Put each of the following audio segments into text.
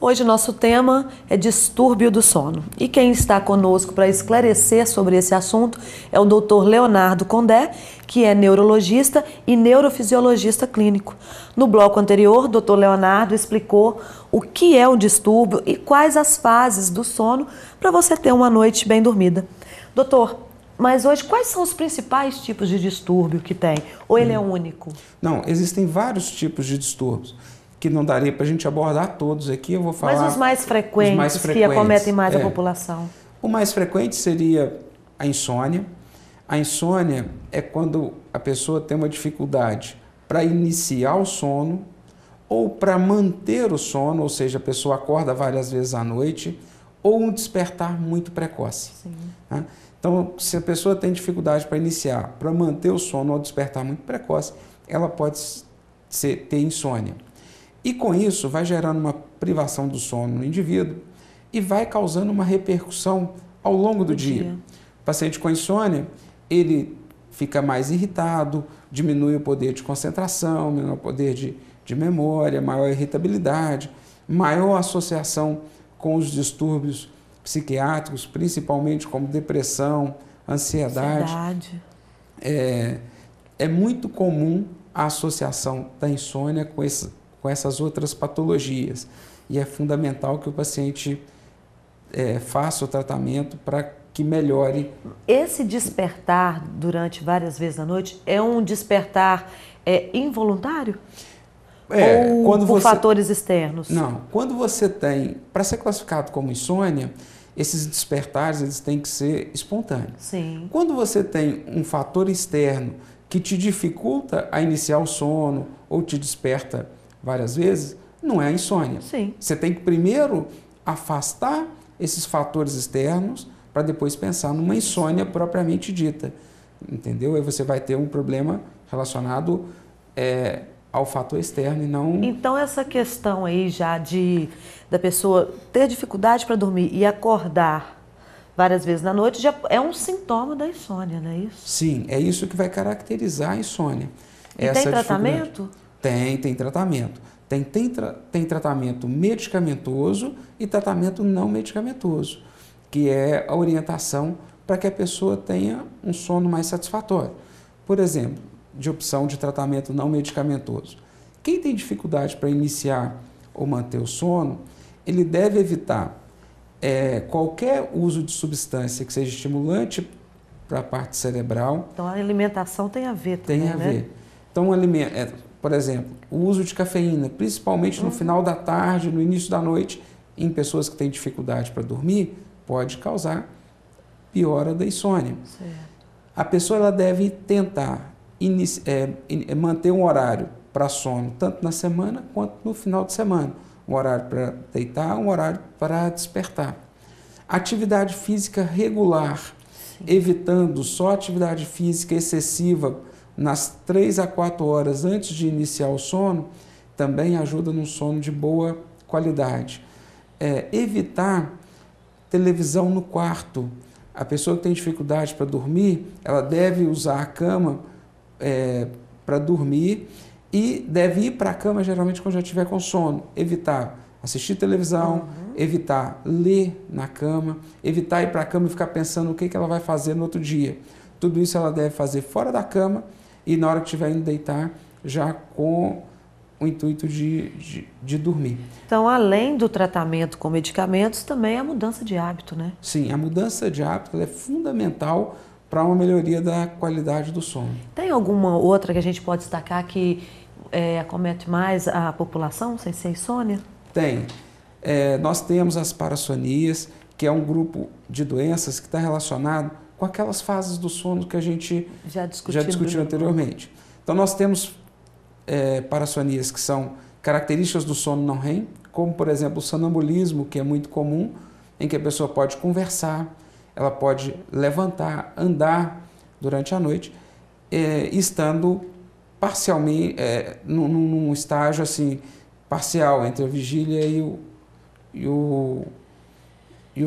Hoje o nosso tema é distúrbio do sono. E quem está conosco para esclarecer sobre esse assunto é o Dr. Leonardo Condé, que é neurologista e neurofisiologista clínico. No bloco anterior, o Dr. Leonardo explicou o que é o distúrbio e quais as fases do sono para você ter uma noite bem dormida. Doutor, mas hoje quais são os principais tipos de distúrbio que tem? Ou ele é único? Não, existem vários tipos de distúrbios que não daria para a gente abordar todos aqui. Eu vou falar. Mas os mais frequentes que acometem mais a população? O mais frequente seria a insônia. A insônia é quando a pessoa tem uma dificuldade para iniciar o sono ou para manter o sono, ou seja, a pessoa acorda várias vezes à noite, ou um despertar muito precoce. Né? Então, se a pessoa tem dificuldade para iniciar, para manter o sono ou despertar muito precoce, ela pode ter insônia. E com isso vai gerando uma privação do sono no indivíduo e vai causando uma repercussão ao longo do dia. O paciente com insônia, ele fica mais irritado, diminui o poder de concentração, menor poder de memória, maior irritabilidade, maior associação com os distúrbios psiquiátricos, principalmente como depressão, ansiedade. É muito comum a associação da insônia com essas outras patologias. E é fundamental que o paciente faça o tratamento para que melhore. Esse despertar durante várias vezes na noite é um despertar involuntário? Ou Quando por fatores externos? Não. Quando você tem, para ser classificado como insônia, esses despertares eles têm que ser espontâneos. Sim. Quando você tem um fator externo que te dificulta a iniciar o sono ou te desperta várias vezes, não é a insônia. Sim. Você tem que primeiro afastar esses fatores externos para depois pensar numa insônia propriamente dita, entendeu? Aí você vai ter um problema relacionado ao fator externo e não... Então essa questão aí já da pessoa ter dificuldade para dormir e acordar várias vezes na noite já é um sintoma da insônia, não é isso? Sim, é isso que vai caracterizar a insônia. E tem tratamento? Tem tratamento. Tem tratamento medicamentoso e tratamento não medicamentoso, que é a orientação para que a pessoa tenha um sono mais satisfatório. Por exemplo, de opção de tratamento não medicamentoso. Quem tem dificuldade para iniciar ou manter o sono, ele deve evitar qualquer uso de substância que seja estimulante para a parte cerebral. Então a alimentação tem a ver também, Tem a ver. Então, por exemplo, o uso de cafeína, principalmente no final da tarde, no início da noite, em pessoas que têm dificuldade para dormir, pode causar piora da insônia. Certo. A pessoa ela deve tentar manter um horário para sono, tanto na semana quanto no final de semana. Um horário para deitar, um horário para despertar. Atividade física regular, sim, evitando só atividade física excessiva nas 3 a 4 horas antes de iniciar o sono, também ajuda num sono de boa qualidade. Evitar televisão no quarto. A pessoa que tem dificuldade para dormir, ela deve usar a cama para dormir e deve ir para a cama geralmente quando já estiver com sono. Evitar assistir televisão, evitar ler na cama, evitar ir para a cama e ficar pensando o que ela vai fazer no outro dia. Tudo isso ela deve fazer fora da cama e na hora que estiver indo deitar, já com o intuito de dormir. Então, além do tratamento com medicamentos, também a mudança de hábito, né? Sim, a mudança de hábito é fundamental para uma melhoria da qualidade do sono. Tem alguma outra que a gente pode destacar que acomete mais a população sem ser insônia? Tem. Nós temos as parassonias, que é um grupo de doenças que está relacionado com aquelas fases do sono que a gente já discutiu anteriormente. Então, nós temos parassonias que são características do sono não REM, como, por exemplo, o sonambulismo, que é muito comum, em que a pessoa pode conversar, ela pode levantar, andar durante a noite, estando parcialmente, num estágio assim, parcial entre a vigília e o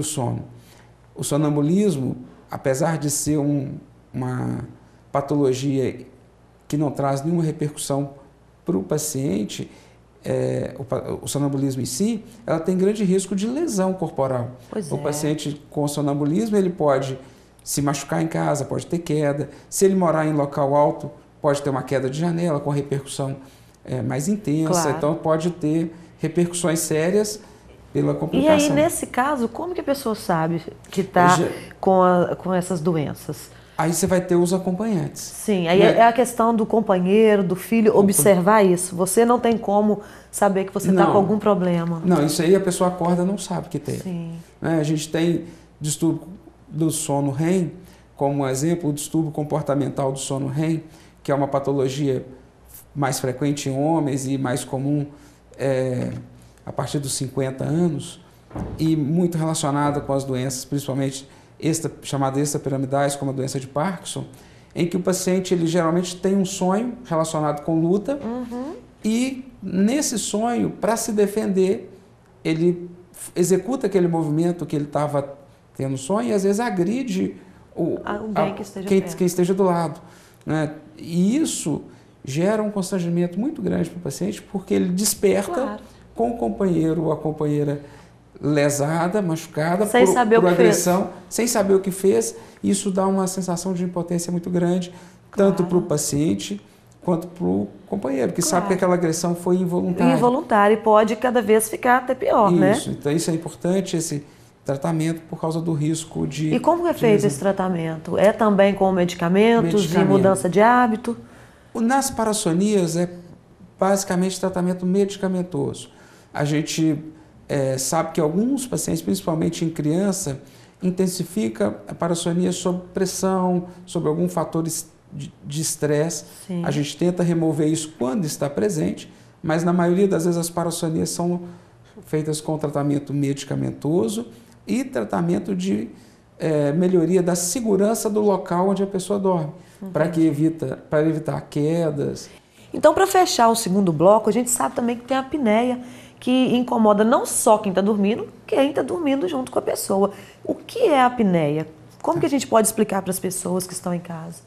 sono. O sonambulismo, apesar de ser uma patologia que não traz nenhuma repercussão para o paciente, o sonambulismo em si, ela tem grande risco de lesão corporal. Pois o paciente com sonambulismo, ele pode se machucar em casa, pode ter queda. Se ele morar em local alto, pode ter uma queda de janela com repercussão mais intensa. Claro. Então, pode ter repercussões sérias pela complicação. E aí, nesse caso, como que a pessoa sabe que está com essas doenças? Aí você vai ter os acompanhantes. Sim, aí é a questão do companheiro, do filho, observar isso. Você não tem como saber que você está com algum problema. Não, isso aí a pessoa acorda e não sabe que tem. Sim. A gente tem distúrbio do sono REM, como exemplo, o distúrbio comportamental do sono REM, que é uma patologia mais frequente em homens e mais comum a partir dos 50 anos, e muito relacionada com as doenças, principalmente chamadas extrapiramidais, como a doença de Parkinson, em que o paciente ele geralmente tem um sonho relacionado com luta, e nesse sonho, para se defender, ele executa aquele movimento que ele estava tendo sonho e às vezes agride quem esteja do lado. Né? E isso gera um constrangimento muito grande para o paciente, porque ele desperta com o companheiro ou a companheira lesada, machucada, por agressão, sem saber o que fez. Isso dá uma sensação de impotência muito grande, tanto para o paciente quanto para o companheiro, que sabe que aquela agressão foi involuntária. Involuntária, e pode cada vez ficar até pior, né? Isso, então isso é importante, esse tratamento, por causa do risco de... E como é feito esse tratamento? É também com medicamentos e mudança de hábito? Nas parassonias é basicamente tratamento medicamentoso. A gente sabe que alguns pacientes, principalmente em criança, intensifica a parassonia sob pressão, sob algum fator de estresse. A gente tenta remover isso quando está presente, mas na maioria das vezes as parassonias são feitas com tratamento medicamentoso e tratamento de melhoria da segurança do local onde a pessoa dorme, para evitar quedas. Então, para fechar o segundo bloco, a gente sabe também que tem a apneia, que incomoda não só quem está dormindo junto com a pessoa. O que é a apneia? Como que a gente pode explicar para as pessoas que estão em casa?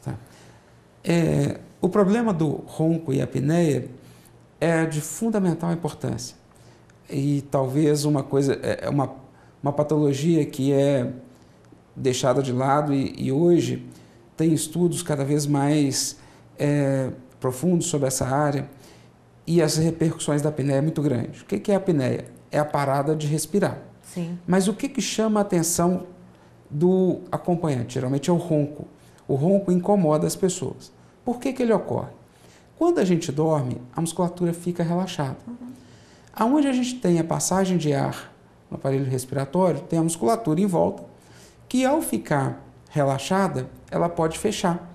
O problema do ronco e apneia é de fundamental importância. E talvez uma patologia que é deixada de lado e hoje tem estudos cada vez mais profundos sobre essa área, e as repercussões da apneia é muito grande. O que é a apneia? É a parada de respirar. Sim. Mas o que chama a atenção do acompanhante? Geralmente é o ronco. O ronco incomoda as pessoas. Por que ele ocorre? Quando a gente dorme, a musculatura fica relaxada. Aonde a gente tem a passagem de ar no aparelho respiratório, tem a musculatura em volta, que ao ficar relaxada, ela pode fechar.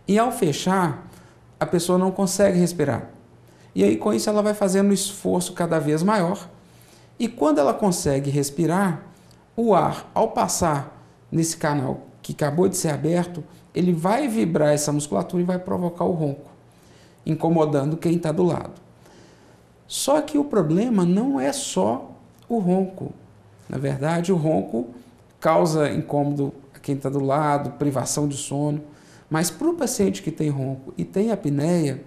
E ao fechar, a pessoa não consegue respirar. E aí, com isso, ela vai fazendo um esforço cada vez maior. E quando ela consegue respirar, o ar, ao passar nesse canal que acabou de ser aberto, ele vai vibrar essa musculatura e vai provocar o ronco, incomodando quem está do lado. Só que o problema não é só o ronco. Na verdade, o ronco causa incômodo a quem está do lado, privação de sono. Mas para o paciente que tem ronco e tem apneia,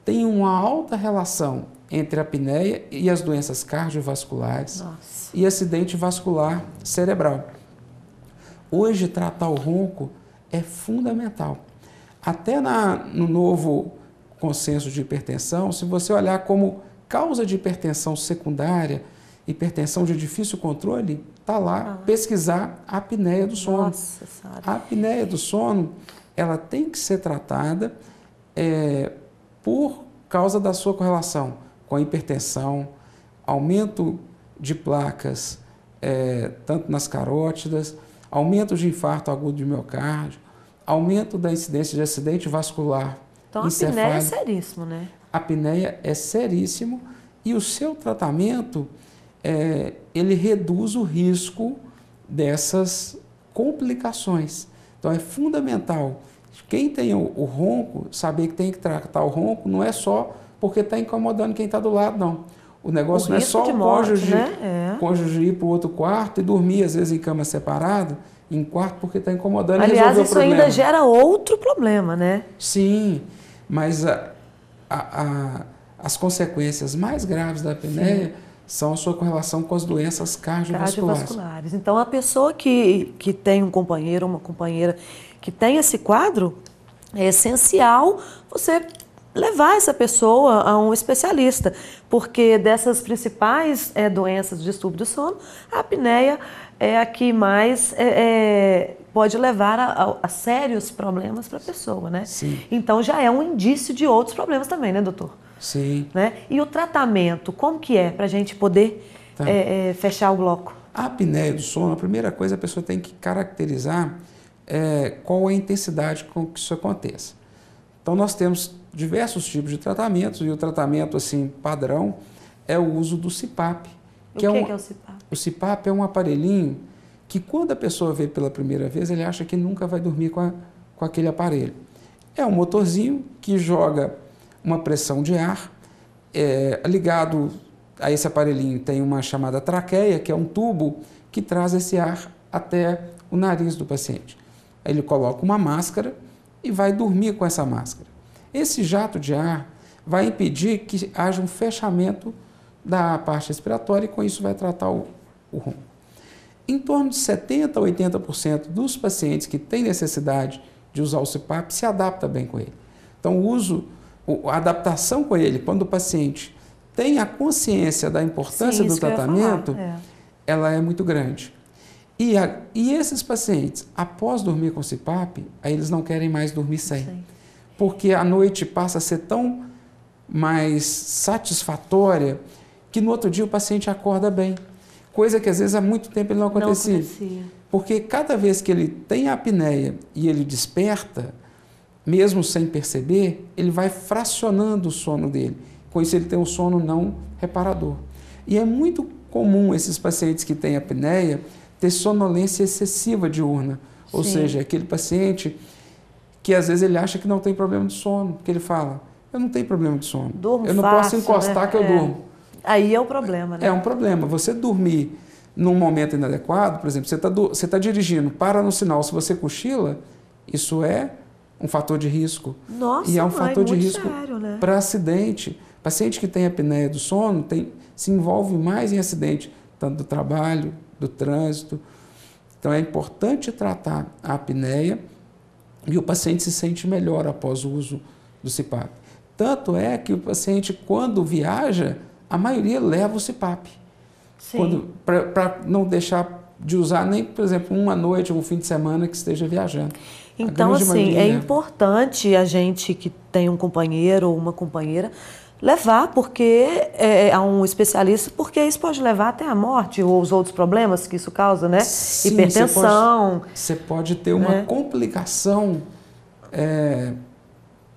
tem uma alta relação entre a apneia e as doenças cardiovasculares e acidente vascular cerebral. Hoje, tratar o ronco é fundamental. Até no novo consenso de hipertensão, se você olhar como causa de hipertensão secundária, hipertensão de difícil controle, está lá pesquisar a apneia do sono. A apneia do sono, ela tem que ser tratada por causa da sua correlação com a hipertensão, aumento de placas, tanto nas carótidas, aumento de infarto agudo de miocárdio, aumento da incidência de acidente vascular encefálico. Então a apneia é seríssimo, né? A apneia é seríssimo e o seu tratamento, ele reduz o risco dessas complicações. Então é fundamental, quem tem o ronco, saber que tem que tratar o ronco não é só porque está incomodando quem está do lado, não. O negócio não é só o cônjuge ir para o outro quarto e dormir, às vezes, em cama separada, em quarto, porque está incomodando e resolver o problema. Aliás, isso ainda gera outro problema, né? Sim, mas a as consequências mais graves da apneia são a sua correlação com as doenças cardiovasculares. Então, a pessoa que tem um companheiro ou uma companheira que tem esse quadro, é essencial você levar essa pessoa a um especialista, porque dessas principais doenças de distúrbio do sono, a apneia é a que mais pode levar a sérios problemas para a pessoa, né? Sim. Então já é um indício de outros problemas também, né, doutor? Sim. Né? E o tratamento, como que é para a gente poder fechar o bloco? A apneia do sono, a primeira coisa a pessoa tem que caracterizar qual é a intensidade com que isso aconteça. Então nós temos diversos tipos de tratamentos e o tratamento assim padrão é o uso do CPAP. O que é o CPAP? O CPAP é um aparelhinho que quando a pessoa vê pela primeira vez, ele acha que nunca vai dormir com aquele aparelho. É um motorzinho que joga uma pressão de ar, ligado a esse aparelhinho tem uma chamada traqueia, que é um tubo que traz esse ar até o nariz do paciente. Aí ele coloca uma máscara e vai dormir com essa máscara. Esse jato de ar vai impedir que haja um fechamento da parte respiratória e com isso vai tratar o ronco. Em torno de 70% a 80% dos pacientes que têm necessidade de usar o CPAP se adapta bem com ele. Então a adaptação com ele, quando o paciente tem a consciência da importância do tratamento, ela é muito grande. E esses pacientes, após dormir com CPAP, aí eles não querem mais dormir sem. Porque a noite passa a ser tão mais satisfatória que no outro dia o paciente acorda bem. Coisa que às vezes há muito tempo ele não acontecia. Porque cada vez que ele tem a apneia e ele desperta, mesmo sem perceber, ele vai fracionando o sono dele. Com isso ele tem um sono não reparador. E é muito comum esses pacientes que têm apneia ter sonolência excessiva diurna. Ou seja, aquele paciente que às vezes ele acha que não tem problema de sono, porque ele fala, eu não tenho problema de sono, durmo eu não fácil, posso encostar que eu durmo. Aí é o problema, né? É um problema. Você dormir num momento inadequado, por exemplo, você tá dirigindo, para no sinal, se você cochila, isso é um fator de risco. Nossa, e é um fator de risco né? para acidente. Paciente que tem apneia do sono se envolve mais em acidente, tanto do trabalho, do trânsito. Então é importante tratar a apneia e o paciente se sente melhor após o uso do CPAP. Tanto é que o paciente, quando viaja, a maioria leva o CPAP. Para não deixar de usar nem, por exemplo, uma noite ou um fim de semana que esteja viajando. Então, assim, é importante a gente que tem um companheiro ou uma companheira levar a um especialista, porque isso pode levar até a morte ou os outros problemas que isso causa, né? Sim, hipertensão. Você pode ter uma complicação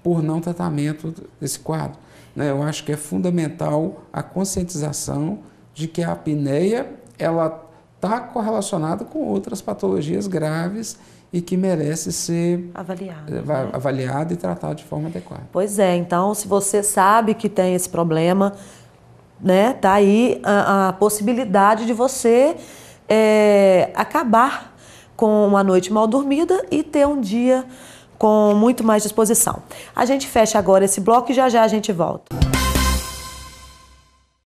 por não tratamento desse quadro. Né? Eu acho que é fundamental a conscientização de que a apneia ela está correlacionada com outras patologias graves e que merece ser avaliada e tratada de forma adequada. Pois é, então se você sabe que tem esse problema, né, tá aí a possibilidade de você acabar com uma noite mal dormida e ter um dia com muito mais disposição. A gente fecha agora esse bloco e já já a gente volta.